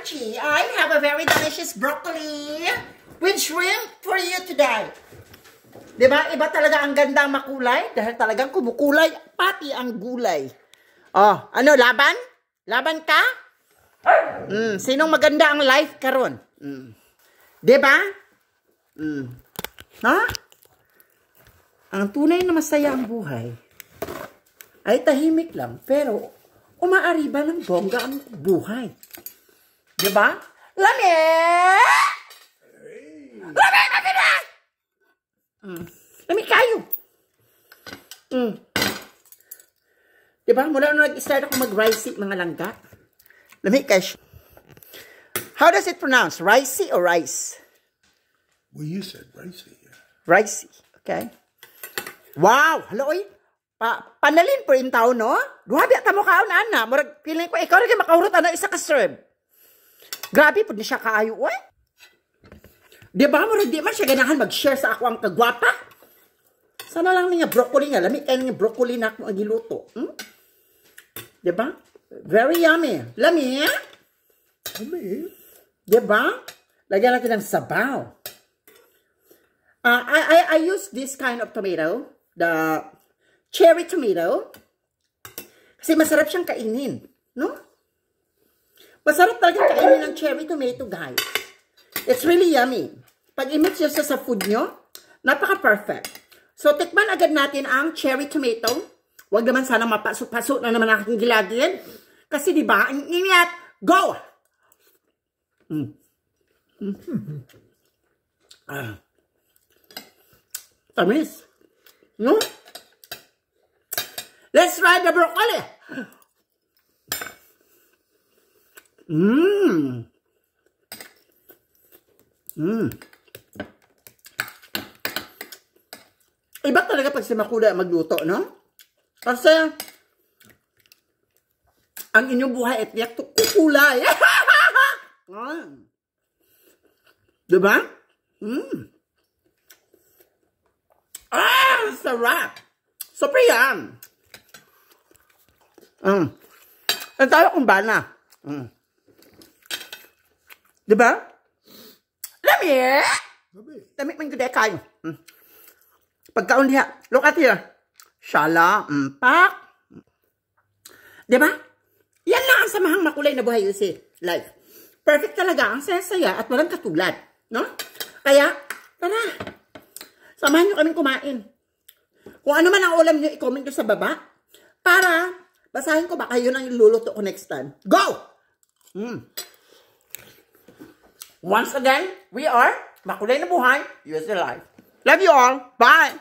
crunchy. I have a very delicious broccoli with shrimp for you today. Diba? Iba talaga ang gandang makulay dahil talagang kumukulay pati ang gulay. Oh, ano, laban? Laban ka? Sinong maganda ang life karon? Diba? Ha? Ang tunay na masaya ang buhay ay tahimik lang, pero umaariba ng bongga ang buhay. Diba? Lami! Lami! Lami kayo! Diba? Mula nung nag-start ako mag-ricey, mga langga. Lami kayo. How does it pronounce? Ricey or rice? Well, you said ricey. Yeah. Ricey. Okay. Wow! Hello, oy! Panalin po yung tao, no? Grabe, at mo kaon, ana. Murag, feeling ko, ikaw rin makahurot, ano, isa ka serve. Grabe, po na siya kaayo, oy. Diba, murag, di man siya ganahan mag-share sa ako ang kagwapa. Sana lang niya broccoli nga. Lamig kayo nga broccoli na ako ang giluto. Diba? Very yummy. Lami, eh? Lami. Diba? Lagyan natin ng sabaw. I use this kind of tomato, the cherry tomato, kasi masarap siyang kainin, no? Masarap talaga kainin ng cherry tomato, guys. It's really yummy. Pag i-mix nyo sa food nyo, napaka-perfect. So, tikman agad natin ang cherry tomato. Huwag naman sana mapasok-pasok na naman aking gilagin. Kasi, diba, ang ingat. Go! Tamis. No? Let's try the broccoli. Iba talaga pag si Makulay magluto, no? Kasi ang inyong buhay ay tiyak to kukulay. Diba? Sarap. Super yum. Ang tayo kung bana. Diba? Lami! Lami man gudaya kayo. Pagkaon diha. Look at here. Shala. Pak. Diba? Yan lang ang samahang makulay na buhay si life. Perfect talaga. Ang saya-saya at walang katulad. No? Kaya, tara. Samahan nyo kaming kumain. Kung ano man ang ulam nyo, i-comment nyo sa baba. Para, basahin ko baka yun ang iluluto ko next time. Go! Once again, we are Makulay na Buhay, USA Live. Love you all. Bye!